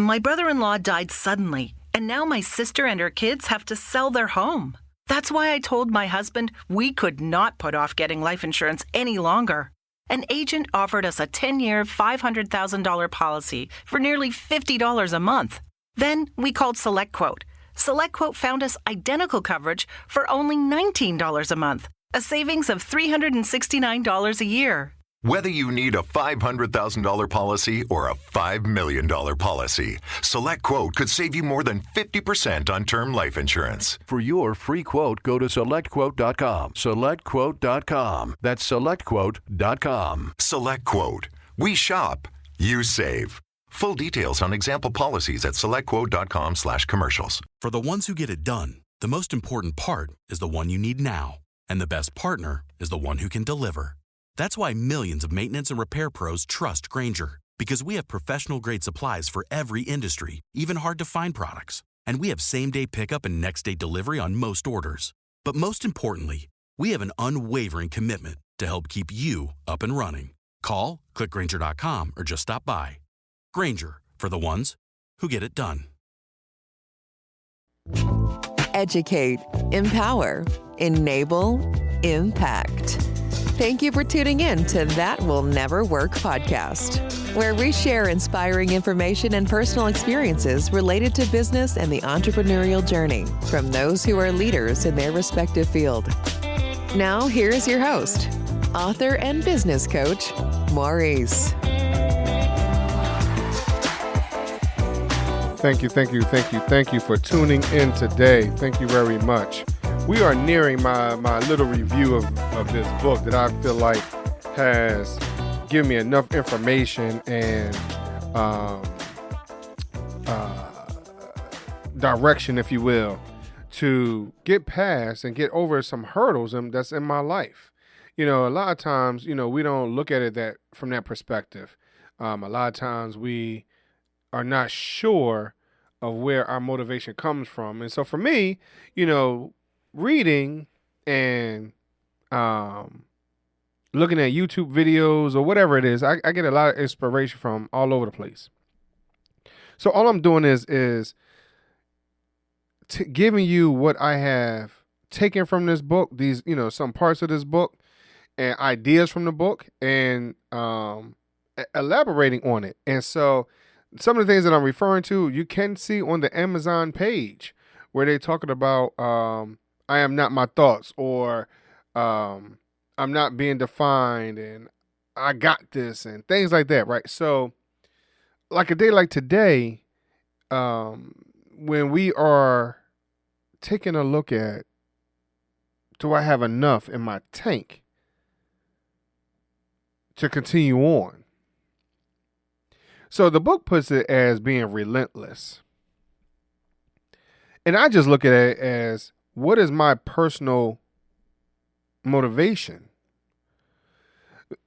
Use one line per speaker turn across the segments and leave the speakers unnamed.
My brother-in-law died suddenly, and now my sister and her kids have to sell their home. That's why I told my husband we could not put off getting life insurance any longer. An agent offered us a 10-year, $500,000 policy for nearly $50 a month. Then we called SelectQuote. SelectQuote found us identical coverage for only $19 a month, a savings of $369 a year.
Whether you need a $500,000 policy or a $5 million policy, SelectQuote could save you more than 50% on term life insurance.
For your free quote, go to SelectQuote.com. SelectQuote.com. That's SelectQuote.com.
SelectQuote. We shop. You save. Full details on example policies at SelectQuote.com/commercials.
For the ones who get it done, the most important part is the one you need now. And the best partner is the one who can deliver. That's why millions of maintenance and repair pros trust Grainger, because we have professional-grade supplies for every industry, even hard-to-find products. And we have same-day pickup and next-day delivery on most orders. But most importantly, we have an unwavering commitment to help keep you up and running. Call, click Grainger.com, or just stop by. Grainger, for the ones who get it done.
Educate, empower, enable, impact. Thank you for tuning in to That Will Never Work podcast, where we share inspiring information and personal experiences related to business and the entrepreneurial journey from those who are leaders in their respective field. Now, here is your host, author and business coach, Maurice.
Thank you for tuning in today. Thank you very much. We are nearing my little review of this book that I feel like has given me enough information and direction, if you will, to get past and get over some hurdles that's in my life. You know, a lot of times, we don't look at it from that perspective. A lot of times we are not sure of where our motivation comes from. And so for me, reading and looking at YouTube videos or whatever it is, I get a lot of inspiration from all over the place. So all I'm doing is giving you what I have taken from this book, these, some parts of this book and ideas from the book, and elaborating on it. And so some of the things that I'm referring to, you can see on the Amazon page where they're talking about I am not my thoughts, or I'm not being defined, and I got this, and things like that, right? So like a day like today, when we are taking a look at, do I have enough in my tank to continue on? So the book puts it as being relentless. And I just look at it as, what is my personal motivation?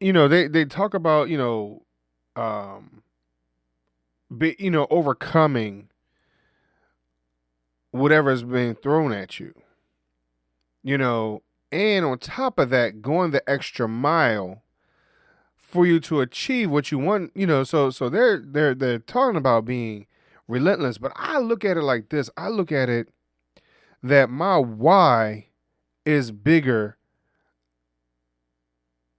They talk about, overcoming whatever's being thrown at you. And on top of that, going the extra mile for you to achieve what you want, so they're talking about being relentless. But I look at it like this. I look at it that my why is bigger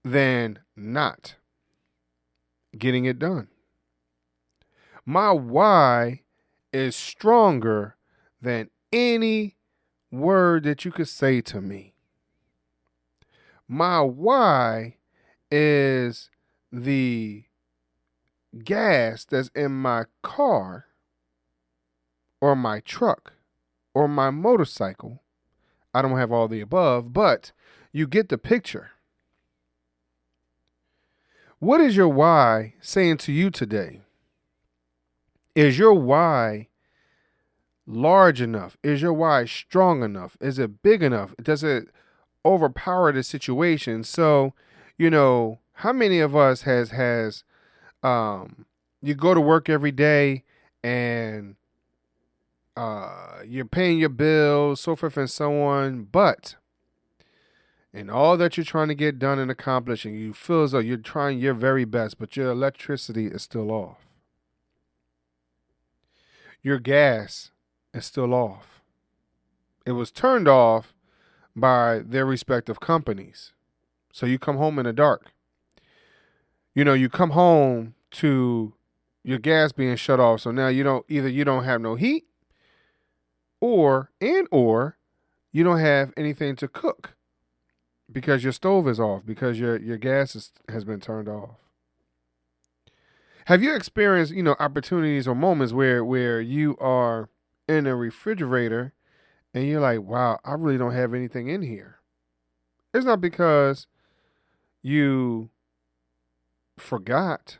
than not getting it done. My why is stronger than any word that you could say to me. My why is the gas that's in my car or my truck or my motorcycle. I don't have all the above, but you get the picture. What is your why saying to you today? Is your why large enough? Is your why strong enough? Is it big enough? Does it overpower the situation? So, how many of us has you go to work every day and you're paying your bills, so forth and so on, but in all that you're trying to get done and accomplish, and you feel as though you're trying your very best, but your electricity is still off. your gas is still off. It was turned off by their respective companies. So you come home in the dark. You come home to your gas being shut off. So now you don't have no heat or you don't have anything to cook because your stove is off, because your gas has been turned off. Have you experienced, opportunities or moments where you are in a refrigerator and you're like, wow, I really don't have anything in here? It's not because you forgot,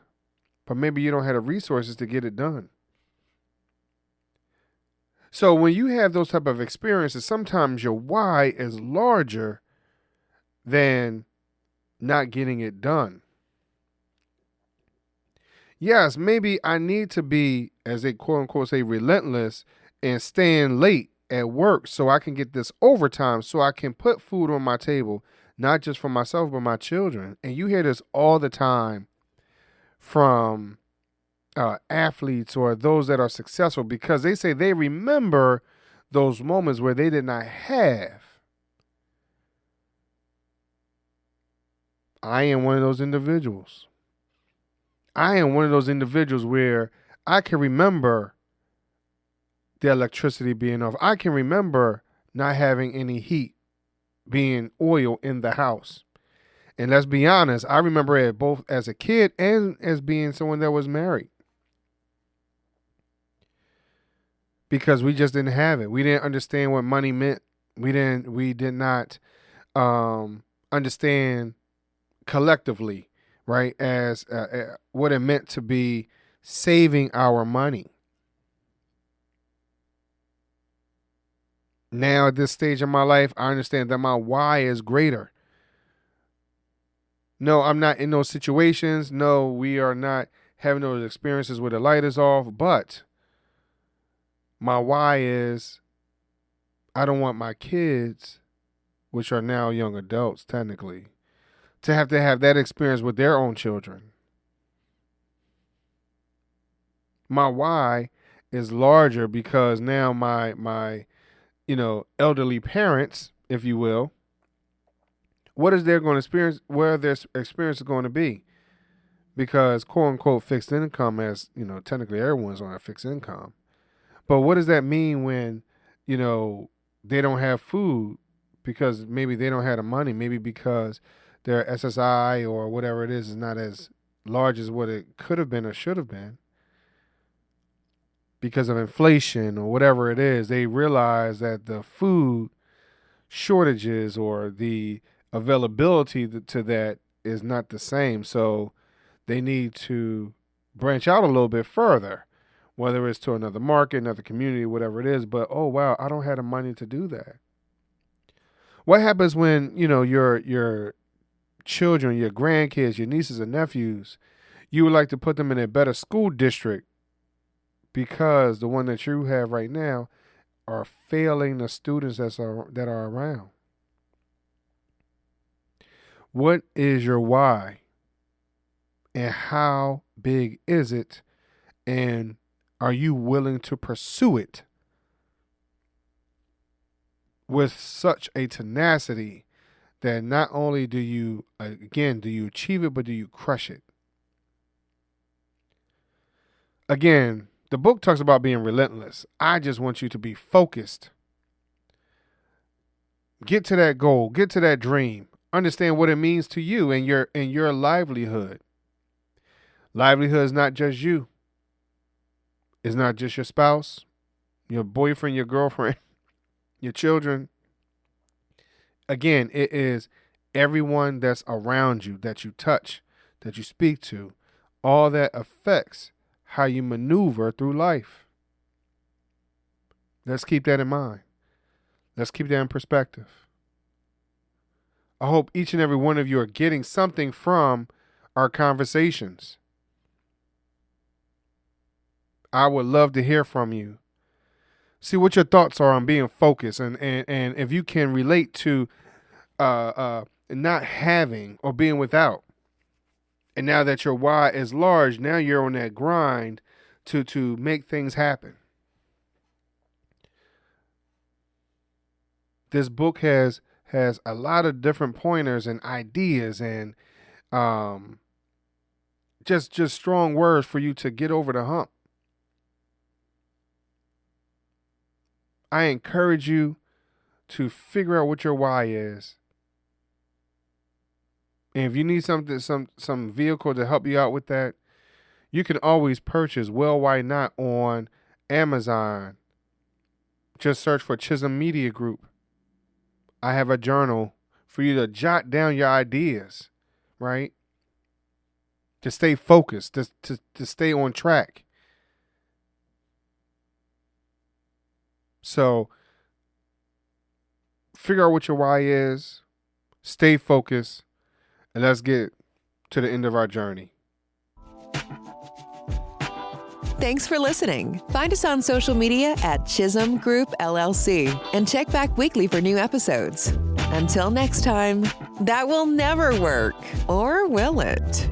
but maybe you don't have the resources to get it done. So when you have those type of experiences, sometimes your why is larger than not getting it done. Yes, maybe I need to be, as they quote unquote say, relentless and staying late at work so I can get this overtime so I can put food on my table, not just for myself, but my children. And you hear this all the time from athletes or those that are successful, because they say they remember those moments where they did not have. I am one of those individuals. I am one of those individuals where I can remember the electricity being off. I can remember not having any heat, being oil in the house. And let's be honest, I remember it both as a kid and as being someone that was married. Because we just didn't have it. We didn't understand what money meant. We did not understand collectively, right, as what it meant to be saving our money. Now at this stage of my life, I understand that my why is greater. No, I'm not in those situations. No, we are not having those experiences where the light is off. But my why is I don't want my kids, which are now young adults technically, to have that experience with their own children. My why is larger because now my elderly parents, if you will, what is they're going to experience, where their experience is going to be? Because quote unquote fixed income, as technically everyone's on a fixed income. But what does that mean when, they don't have food because maybe they don't have the money, maybe because their SSI or whatever it is not as large as what it could have been or should have been because of inflation or whatever it is. They realize that the food shortages or the availability to that is not the same. So they need to branch out a little bit further, whether it's to another market, another community, whatever it is. But, oh, wow, I don't have the money to do that. What happens when, your children, your grandkids, your nieces and nephews, you would like to put them in a better school district because the one that you have right now are failing the students that are around? What is your why? And how big is it? And are you willing to pursue it with such a tenacity that not only do you achieve it, but do you crush it? Again, the book talks about being relentless. I just want you to be focused. Get to that goal, get to that dream. Understand what it means to you and your livelihood. Livelihood is not just you. It's not just your spouse, your boyfriend, your girlfriend, your children. Again, it is everyone that's around you, that you touch, that you speak to. All that affects how you maneuver through life. Let's keep that in mind. Let's keep that in perspective. I hope each and every one of you are getting something from our conversations. I would love to hear from you. See what your thoughts are on being focused, and if you can relate to not having or being without. And now that your why is large, now you're on that grind to make things happen. this book has a lot of different pointers and ideas and just strong words for you to get over the hump. I encourage you to figure out what your why is. And if you need something, some vehicle to help you out with that, you can always purchase Well, Why Not on Amazon. Just search for Chisholm Media Group. I have a journal for you to jot down your ideas, right? To stay focused, to stay on track. So figure out what your why is, stay focused, and let's get to the end of our journey.
Thanks for listening. Find us on social media at Chisholm Group LLC and check back weekly for new episodes. Until next time, that will never work, or will it?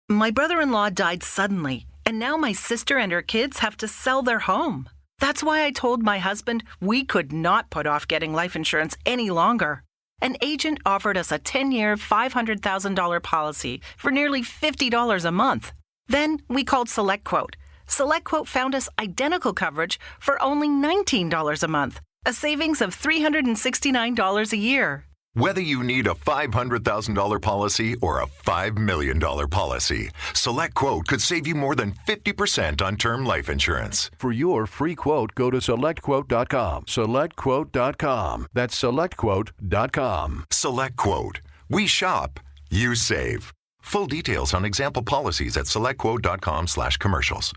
My brother-in-law died suddenly, and now my sister and her kids have to sell their home. That's why I told my husband we could not put off getting life insurance any longer. An agent offered us a 10-year, $500,000 policy for nearly $50 a month. Then we called SelectQuote. SelectQuote found us identical coverage for only $19 a month, a savings of $369 a year.
Whether you need a $500,000 policy or a $5 million policy, SelectQuote could save you more than 50% on term life insurance.
For your free quote, go to SelectQuote.com. SelectQuote.com. That's SelectQuote.com.
SelectQuote. We shop, you save. Full details on example policies at SelectQuote.com/commercials.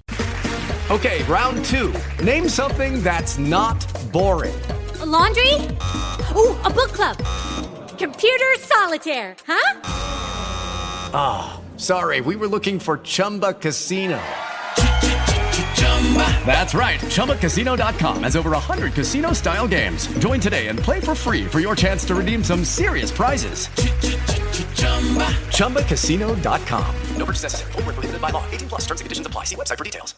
Okay, round two. Name something that's not boring.
A laundry? Ooh, a book club. Computer solitaire, huh?
Ah, sorry, we were looking for Chumba Casino. That's right, ChumbaCasino.com has over 100 casino-style games. Join today and play for free for your chance to redeem some serious prizes. ChumbaCasino.com. No purchase necessary. Void where prohibited by law. 18+ terms and conditions apply. See website for details.